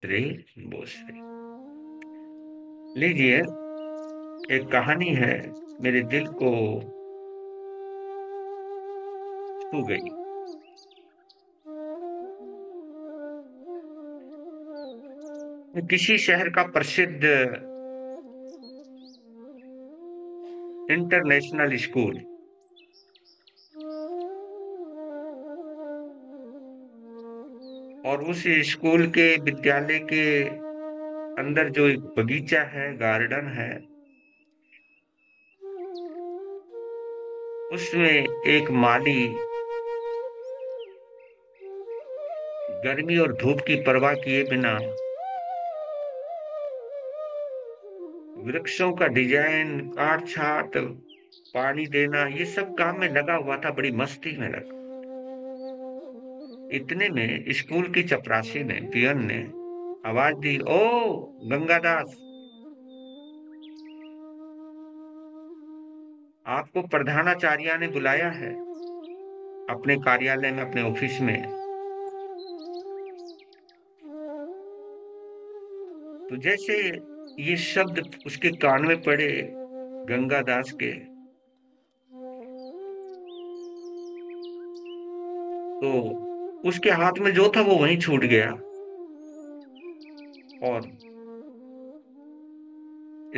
रे बोसरे। लीजिए, एक कहानी है, मेरे दिल को छू गई। किसी शहर का प्रसिद्ध इंटरनेशनल स्कूल, और उस स्कूल के विद्यालय के अंदर जो एक बगीचा है, गार्डन है, उसमें एक माली गर्मी और धूप की परवाह किए बिना वृक्षों का डिजाइन, काट छाट, पानी देना, ये सब काम में लगा हुआ था, बड़ी मस्ती में लगा। इतने में स्कूल की चपरासी ने, पियन ने आवाज दी, ओ गंगादास, आपको प्रधानाचार्य ने बुलाया है अपने कार्यालय में, अपने ऑफिस में। तो जैसे ये शब्द उसके कान में पड़े, गंगादास के, तो उसके हाथ में जो था वो वहीं छूट गया, और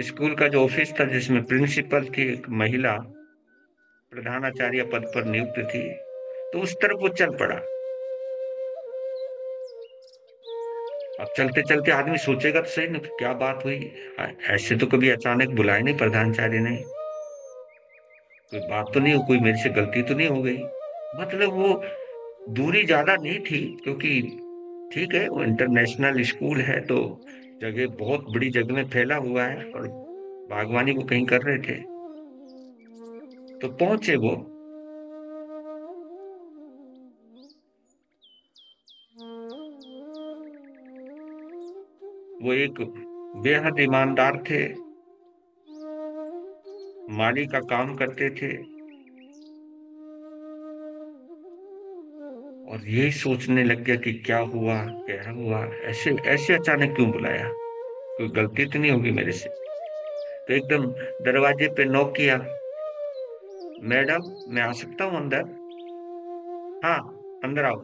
स्कूल का जो ऑफिस था, जिसमें प्रिंसिपल की एक महिला प्रधानाचार्य पद पर नियुक्त थी, तो उस तरफ वो चल पड़ा। अब चलते चलते आदमी सोचेगा तो सही ना कि क्या बात हुई। ऐसे तो कभी अचानक बुलाए नहीं प्रधानाचार्य ने, कोई बात तो नहीं हो, कोई मेरे से गलती तो नहीं हो गई। मतलब वो दूरी ज्यादा नहीं थी, क्योंकि ठीक है, वो इंटरनेशनल स्कूल है, तो जगह बहुत बड़ी जगह में फैला हुआ है, और बागवानी वो कहीं कर रहे थे। तो पहुंचे वो एक बेहद ईमानदार थे, माली का काम करते थे, और यही सोचने लग गया कि क्या हुआ, क्या हुआ, ऐसे ऐसे अचानक क्यों बुलाया, कोई गलती तो नहीं होगी मेरे से। तो एकदम दरवाजे पे नॉक किया, मैडम मैं आ सकता हूँ अंदर? हाँ, अंदर आओ।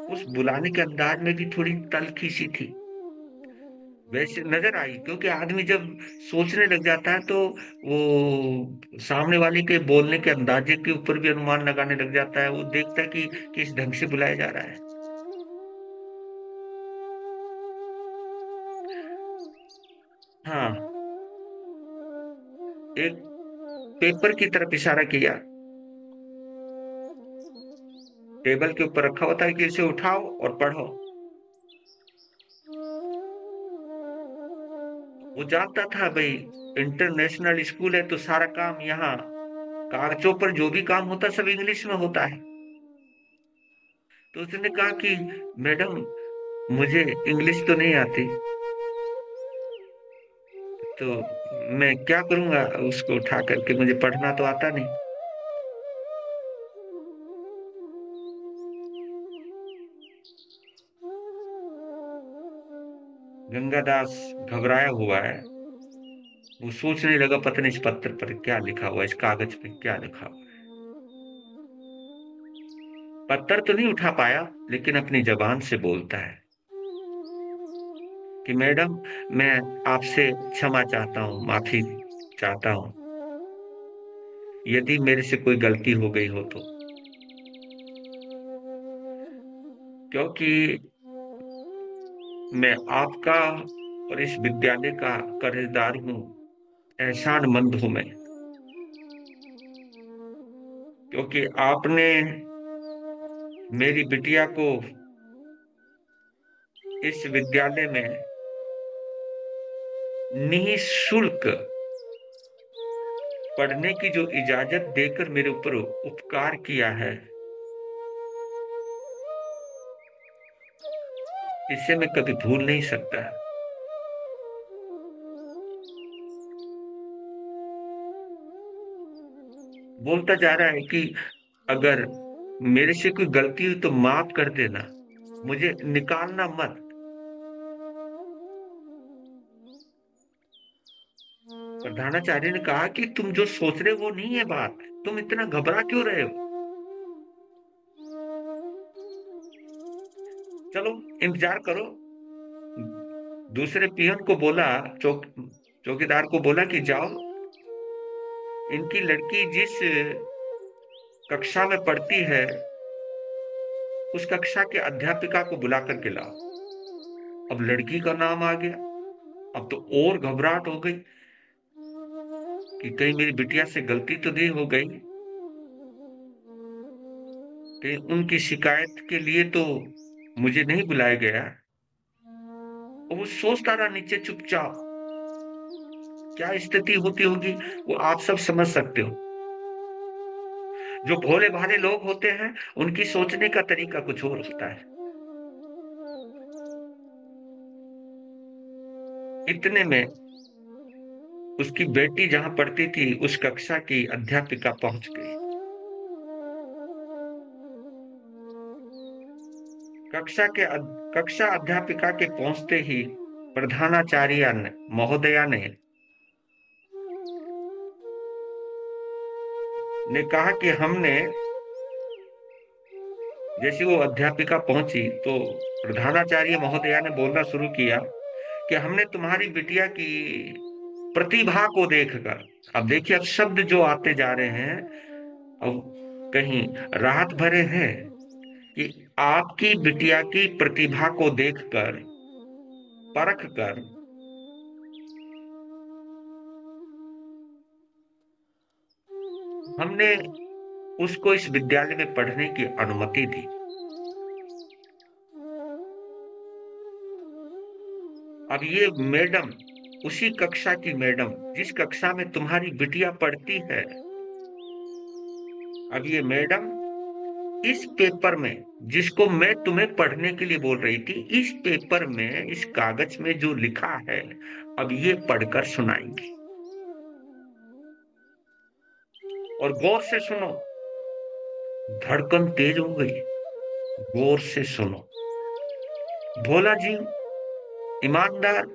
उस बुलाने के अंदाज में भी थोड़ी तल्खी सी थी, वैसे नजर आई, क्योंकि आदमी जब सोचने लग जाता है तो वो सामने वाले के बोलने के अंदाजे के ऊपर भी अनुमान लगाने लग जाता है, वो देखता है कि किस ढंग से बुलाया जा रहा है। हाँ, एक पेपर की तरफ इशारा किया, टेबल के ऊपर रखा हुआ था कि इसे उठाओ और पढ़ो। वो जानता था भाई, इंटरनेशनल स्कूल है तो सारा काम यहाँ, कागजों पर जो भी काम होता है सब इंग्लिश में होता है। तो उसने कहा कि मैडम मुझे इंग्लिश तो नहीं आती, तो मैं क्या करूंगा उसको उठा करके, मुझे पढ़ना तो आता नहीं। गंगादास घबराया हुआ है, वो सोचने लगा पता नहीं इस पत्र पर क्या लिखा हुआ है, इस कागज पे क्या लिखा हुआ है। पत्थर तो नहीं उठा पाया, लेकिन अपनी जबान से बोलता है कि मैडम मैं आपसे क्षमा चाहता हूँ, माफी चाहता हूँ, यदि मेरे से कोई गलती हो गई हो तो। क्योंकि मैं आपका और इस विद्यालय का कर्जदार हूँ, एहसानमंद हूं मैं, क्योंकि आपने मेरी बिटिया को इस विद्यालय में निःशुल्क पढ़ने की जो इजाजत देकर मेरे ऊपर उपकार किया है, इसे मैं कभी भूल नहीं सकता। बोलता जा रहा है कि अगर मेरे से कोई गलती हुई तो माफ कर देना, मुझे निकालना मत। प्रधानाचार्य ने कहा कि तुम जो सोच रहे हो वो नहीं है बात, तुम इतना घबरा क्यों रहे हो? चलो इंतजार करो। दूसरे पियन को बोला, चौकीदार को बोला कि जाओ, इनकी लड़की जिस कक्षा में पढ़ती है उस कक्षा के अध्यापिका को बुला करके लाओ। अब लड़की का नाम आ गया। अब तो और घबराहट हो गई कि कहीं मेरी बिटिया से गलती तो नहीं हो गई, कहीं उनकी शिकायत के लिए तो मुझे नहीं बुलाया गया। और वो सोचता रहा नीचे चुपचाप। क्या स्थिति होती होगी वो आप सब समझ सकते हो। जो भोले भाले लोग होते हैं उनकी सोचने का तरीका कुछ और होता है। इतने में उसकी बेटी जहां पढ़ती थी उस कक्षा की अध्यापिका पहुंच गई। कक्षा अध्यापिका के पहुंचते ही प्रधानाचार्य महोदया ने कहा कि हमने, जैसे वो अध्यापिका पहुंची तो प्रधानाचार्य महोदया ने बोलना शुरू किया कि हमने तुम्हारी बिटिया की प्रतिभा को देखकर, अब देखिए अब शब्द जो आते जा रहे हैं, अब कहीं राहत भरे हैं कि आपकी बिटिया की प्रतिभा को देखकर, परख कर हमने उसको इस विद्यालय में पढ़ने की अनुमति दी। अब ये मैडम, उसी कक्षा की मैडम जिस कक्षा में तुम्हारी बिटिया पढ़ती है, अब ये मैडम इस पेपर में, जिसको मैं तुम्हें पढ़ने के लिए बोल रही थी, इस पेपर में, इस कागज में जो लिखा है अब ये पढ़कर सुनाएंगी। और गौर से सुनो। धड़कन तेज हो गई। गौर से सुनो। भोला जी, ईमानदार।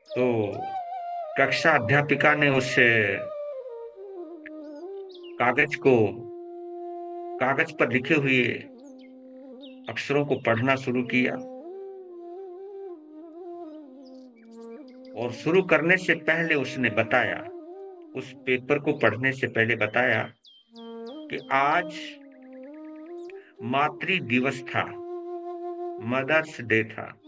तो कक्षा अध्यापिका ने उससे कागज को, कागज पर लिखे हुए अक्षरों को पढ़ना शुरू किया। और शुरू करने से पहले उसने बताया, उस पेपर को पढ़ने से पहले बताया कि आज मातृ दिवस था, मदर्स डे था।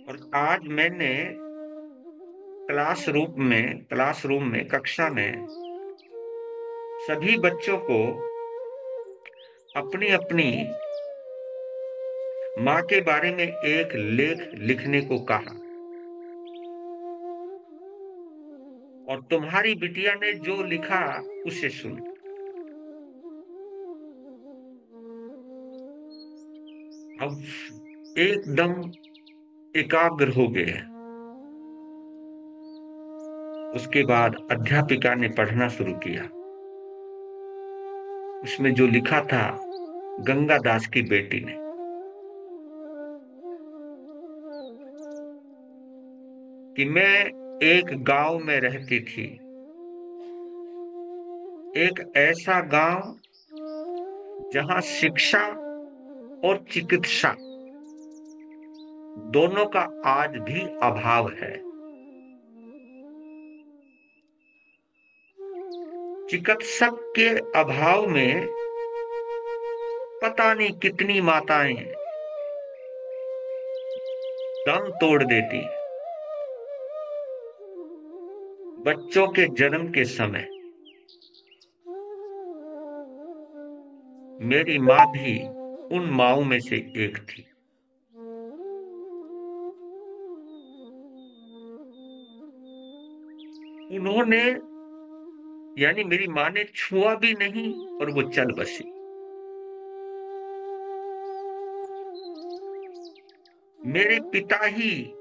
और आज मैंने क्लासरूम में, कक्षा में सभी बच्चों को अपनी अपनी माँ के बारे में एक लेख लिखने को कहा। और तुम्हारी बिटिया ने जो लिखा उसे सुन। अब एकदम एकाग्र हो गए। उसके बाद अध्यापिका ने पढ़ना शुरू किया। उसमें जो लिखा था गंगा दास की बेटी ने, कि मैं एक गांव में रहती थी, एक ऐसा गांव जहां शिक्षा और चिकित्सा दोनों का आज भी अभाव है। चिकित्सक के अभाव में पता नहीं कितनी माताएं दम तोड़ देती हैं। बच्चों के जन्म के समय मेरी माँ भी उन माँओं में से एक थी। उन्होंने, यानी मेरी माँ ने छुआ भी नहीं और वो चल बसी। मेरे पिता ही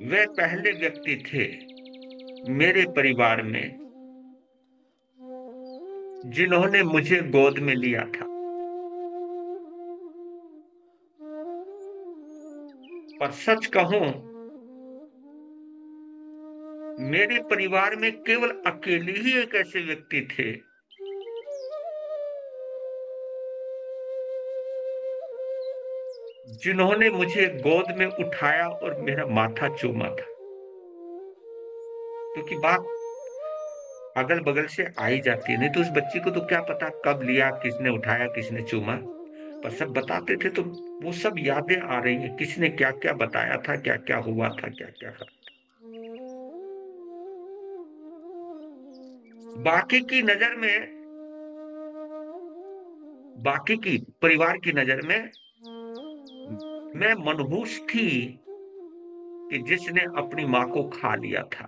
वे पहले व्यक्ति थे मेरे परिवार में जिन्होंने मुझे गोद में लिया था। पर सच कहूं, मेरे परिवार में केवल अकेले ही एक ऐसे व्यक्ति थे जिन्होंने मुझे गोद में उठाया और मेरा माथा चूमा था। क्योंकि बात अगल बगल से आई जाती है, नहीं तो उस बच्ची को तो क्या पता कब लिया, किसने उठाया, किसने चूमा। पर सब बताते थे तो वो सब यादें आ रही हैं, किसने क्या क्या बताया था, क्या क्या हुआ था, क्या क्या था। बाकी की नजर में, बाकी की परिवार की नजर में मैं मनहूस थी कि जिसने अपनी माँ को खा लिया था,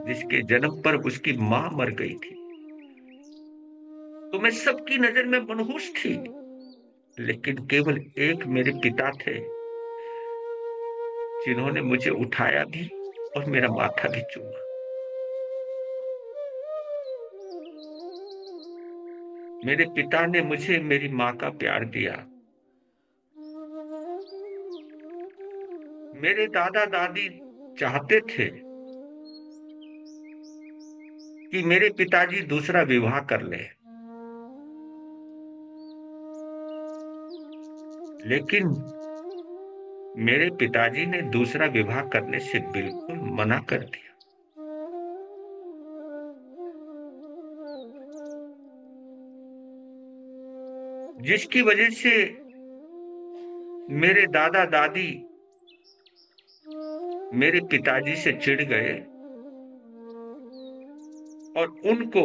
जिसके जन्म पर उसकी माँ मर गई थी। तो मैं सबकी नजर में मनहूस थी, लेकिन केवल एक मेरे पिता थे जिन्होंने मुझे उठाया भी और मेरा माथा भी चूमा। मेरे पिता ने मुझे मेरी माँ का प्यार दिया। मेरे दादा दादी चाहते थे कि मेरे पिताजी दूसरा विवाह कर ले, लेकिन मेरे पिताजी ने दूसरा विवाह करने से बिल्कुल मना कर दिया। जिसकी वजह से मेरे दादा दादी मेरे पिताजी से चिढ़ गए और उनको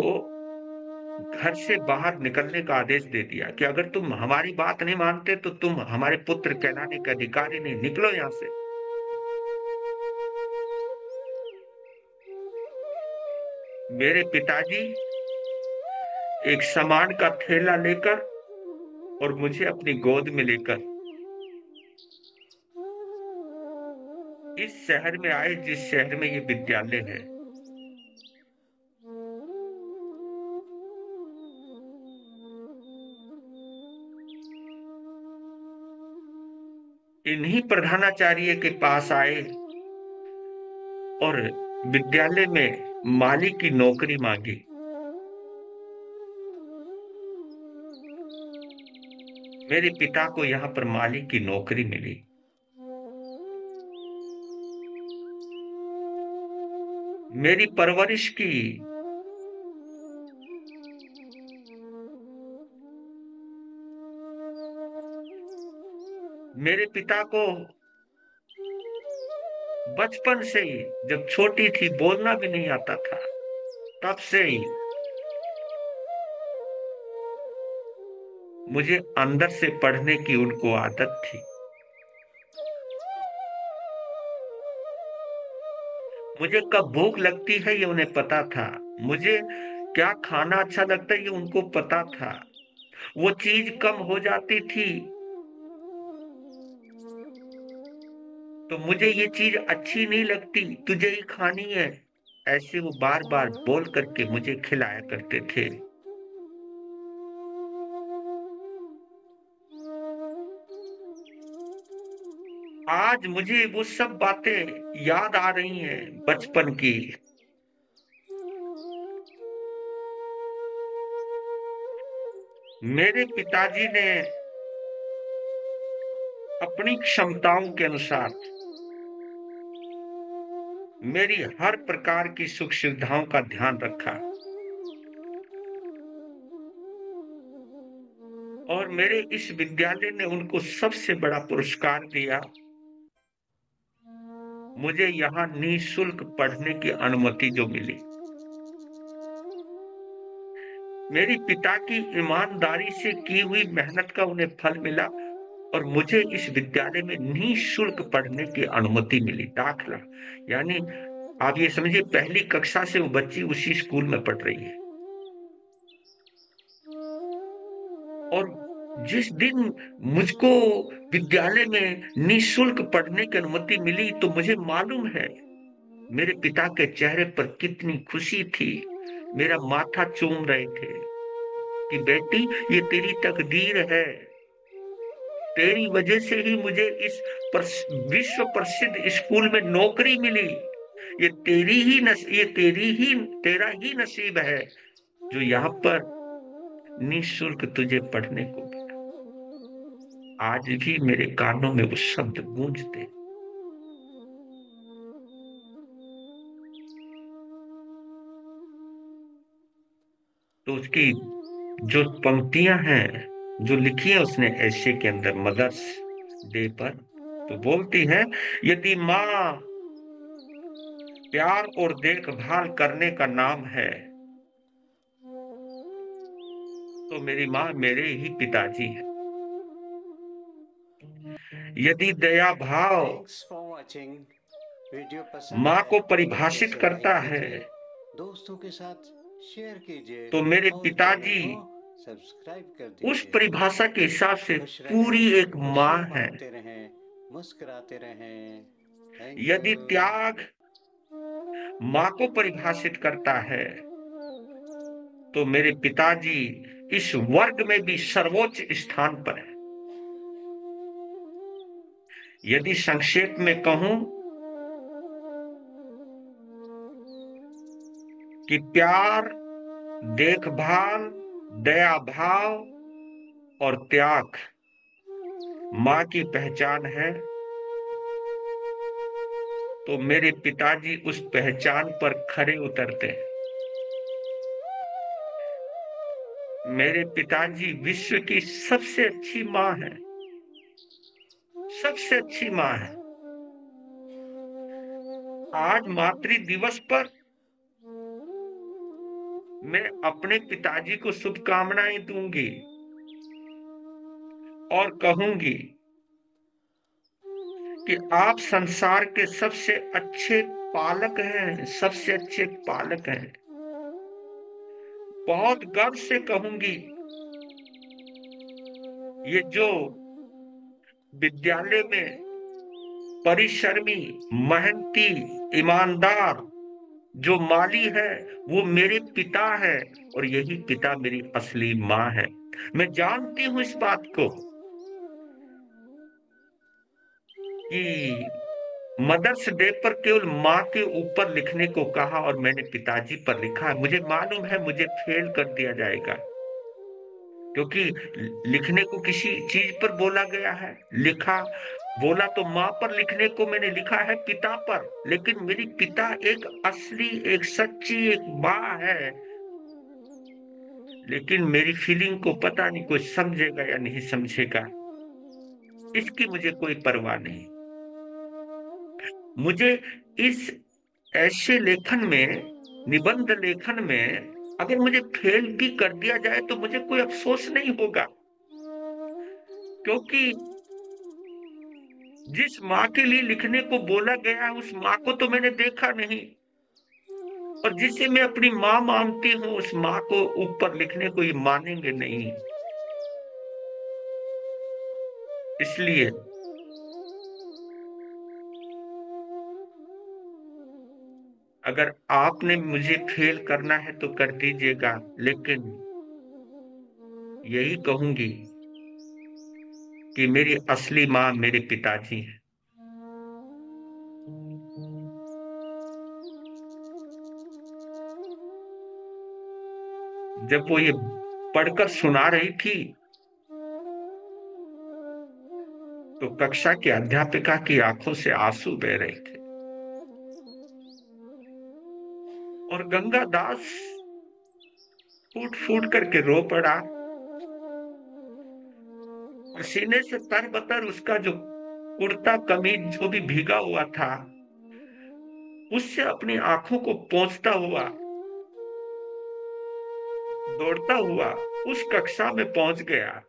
घर से बाहर निकलने का आदेश दे दिया कि अगर तुम हमारी बात नहीं मानते तो तुम हमारे पुत्र कहलाने के अधिकारी नहीं, निकलो यहां से। मेरे पिताजी एक सामान का थैला लेकर और मुझे अपनी गोद में लेकर इस शहर में आए, जिस शहर में ये विद्यालय है। इन्हीं प्रधानाचार्य के पास आए और विद्यालय में माली की नौकरी मांगी। मेरे पिता को यहां पर माली की नौकरी मिली। मेरी परवरिश की, मेरे पिता को बचपन से ही, जब छोटी थी बोलना भी नहीं आता था, तब से ही मुझे अंदर से पढ़ने की उनको आदत थी। मुझे कब भूख लगती है ये उन्हें पता था। मुझे क्या खाना अच्छा लगता है ये उनको पता था। वो चीज कम हो जाती थी तो मुझे ये चीज अच्छी नहीं लगती, तुझे ही खानी है, ऐसे वो बार बार बोल करके मुझे खिलाया करते थे। आज मुझे वो सब बातें याद आ रही हैं बचपन की। मेरे पिताजी ने अपनी क्षमताओं के अनुसार मेरी हर प्रकार की सुख सुविधाओं का ध्यान रखा और मेरे इस विद्यालय ने उनको सबसे बड़ा पुरस्कार दिया, मुझे यहाँ निःशुल्क पढ़ने की अनुमति जो मिली। मेरी पिता की ईमानदारी से की हुई मेहनत का उन्हें फल मिला और मुझे इस विद्यालय में निःशुल्क पढ़ने की अनुमति मिली, दाखला। यानी आप ये समझिए, पहली कक्षा से वो बच्ची उसी स्कूल में पढ़ रही है। और जिस दिन मुझको विद्यालय में निःशुल्क पढ़ने की अनुमति मिली तो मुझे मालूम है मेरे पिता के चेहरे पर कितनी खुशी थी। मेरा माथा चूम रहे थे। कि बेटी ये तेरी तकदीर है, तेरी वजह से ही मुझे इस विश्व प्रसिद्ध स्कूल में नौकरी मिली। ये तेरा ही नसीब है जो यहाँ पर निःशुल्क तुझे पढ़ने को मिला। आज भी मेरे कानों में वो शब्द गूंजते। तो उसकी जो पंक्तियां हैं जो लिखी है उसने ऐसे के अंदर मदर्स डे पर, तो बोलती है, यदि माँ प्यार और देखभाल करने का नाम है तो मेरी माँ मेरे ही पिताजी है। यदि दया भाव थैंक्स फॉर वॉचिंग। वीडियो पसंद माँ आए को तो परिभाषित इसे लाइक करता है कीजिए, दोस्तों के साथ शेयर कीजिए तो मेरे और चैनल पिताजी को सब्सक्राइब कर उस दीजिए। परिभाषा के हिसाब से खुश पूरी रहें, एक माँ खुशियाँ है। बांटते रहें, मुस्कुराते रहें। थैंक यदि यू। त्याग माँ को परिभाषित करता है तो मेरे पिताजी इस वर्ग में भी सर्वोच्च स्थान पर है। यदि संक्षेप में कहूं कि प्यार, देखभाल, दया भाव और त्याग माँ की पहचान है, तो मेरे पिताजी उस पहचान पर खरे उतरते हैं। मेरे पिताजी विश्व की सबसे अच्छी माँ है, सबसे अच्छी माँ है। आज मातृ दिवस पर मैं अपने पिताजी को शुभकामनाएं दूंगी और कहूंगी कि आप संसार के सबसे अच्छे पालक हैं, सबसे अच्छे पालक हैं। बहुत गर्व से कहूंगी, ये जो विद्यालय में परिश्रमी, मेहनती, ईमानदार जो माली है वो मेरे पिता है, और यही पिता मेरी असली माँ है। मैं जानती हूं इस बात को कि मदर्स डे पर केवल माँ के ऊपर लिखने को कहा और मैंने पिताजी पर लिखा है। मुझे मालूम है मुझे फेल कर दिया जाएगा, क्योंकि लिखने को किसी चीज पर बोला गया है, लिखा बोला तो माँ पर लिखने को मैंने लिखा है पिता पर, लेकिन मेरी पिता एक असली, एक सच्ची, एक माँ है। लेकिन मेरी फीलिंग को पता नहीं कोई समझेगा या नहीं समझेगा, इसकी मुझे कोई परवाह नहीं। मुझे इस ऐसे लेखन में, निबंध लेखन में अगर मुझे फेल भी कर दिया जाए तो मुझे कोई अफसोस नहीं होगा, क्योंकि जिस माँ के लिए लिखने को बोला गया है उस माँ को तो मैंने देखा नहीं, और जिसे मैं अपनी माँ मानती हूँ उस माँ को ऊपर लिखने को ये मानेंगे नहीं। इसलिए अगर आपने मुझे फेल करना है तो कर दीजिएगा, लेकिन यही कहूंगी कि मेरी असली माँ मेरे पिताजी हैं। जब वो ये पढ़कर सुना रही थी तो कक्षा की अध्यापिका की आंखों से आंसू बह रहे थे, और गंगा दास फूट फूट करके रो पड़ा। पसीने से तरबतर उसका जो कुर्ता कमीज जो भी भीगा हुआ था उससे अपनी आंखों को पोंछता हुआ दौड़ता हुआ उस कक्षा में पहुंच गया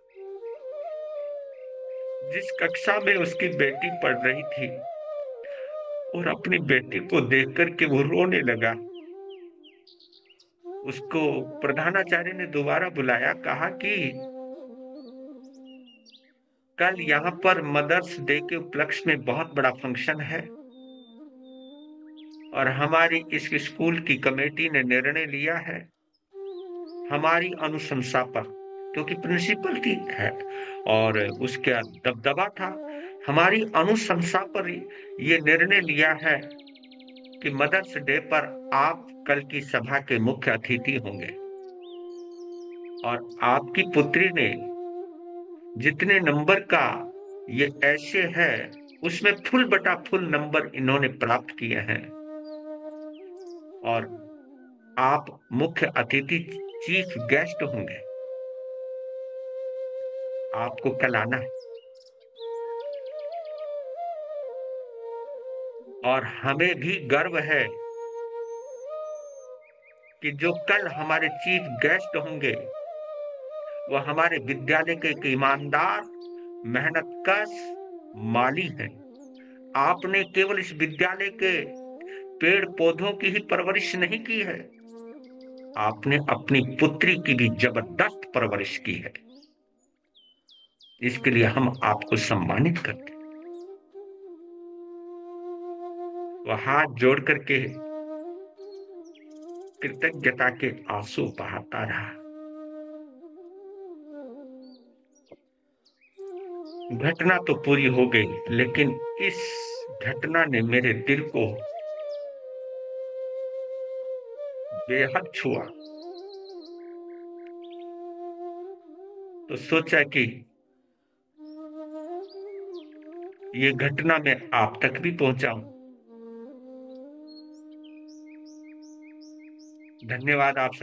जिस कक्षा में उसकी बेटी पढ़ रही थी, और अपनी बेटी को देख करके वो रोने लगा। उसको प्रधानाचार्य ने दोबारा बुलाया, कहा कि कल यहाँ पर मदर्स डे के उपलक्ष्य में बहुत बड़ा फंक्शन है और हमारी इस स्कूल की कमेटी ने निर्णय लिया है हमारी अनुशंसा पर, क्योंकि प्रिंसिपल थी है और उसका दबदबा था, हमारी अनुशंसा पर ये निर्णय लिया है कि मदर्स डे पर आप कल की सभा के मुख्य अतिथि होंगे। और आपकी पुत्री ने जितने नंबर का ये ऐसे है, उसमें फुल बटा फुल नंबर इन्होंने प्राप्त किए हैं। और आप मुख्य अतिथि, चीफ गेस्ट होंगे। आपको कल आना है। और हमें भी गर्व है कि जो कल हमारे चीफ गेस्ट होंगे वह हमारे विद्यालय के एक ईमानदार, मेहनतकश माली हैं। आपने केवल इस विद्यालय के पेड़ पौधों की ही परवरिश नहीं की है, आपने अपनी पुत्री की भी जबरदस्त परवरिश की है। इसके लिए हम आपको सम्मानित करते हैं। वह हाथ जोड़ करके कृतज्ञता के आंसू बहाता रहा। घटना तो पूरी हो गई, लेकिन इस घटना ने मेरे दिल को बेहद छुआ। तो सोचा कि ये घटना मैं आप तक भी पहुंचाऊं। धन्यवाद आप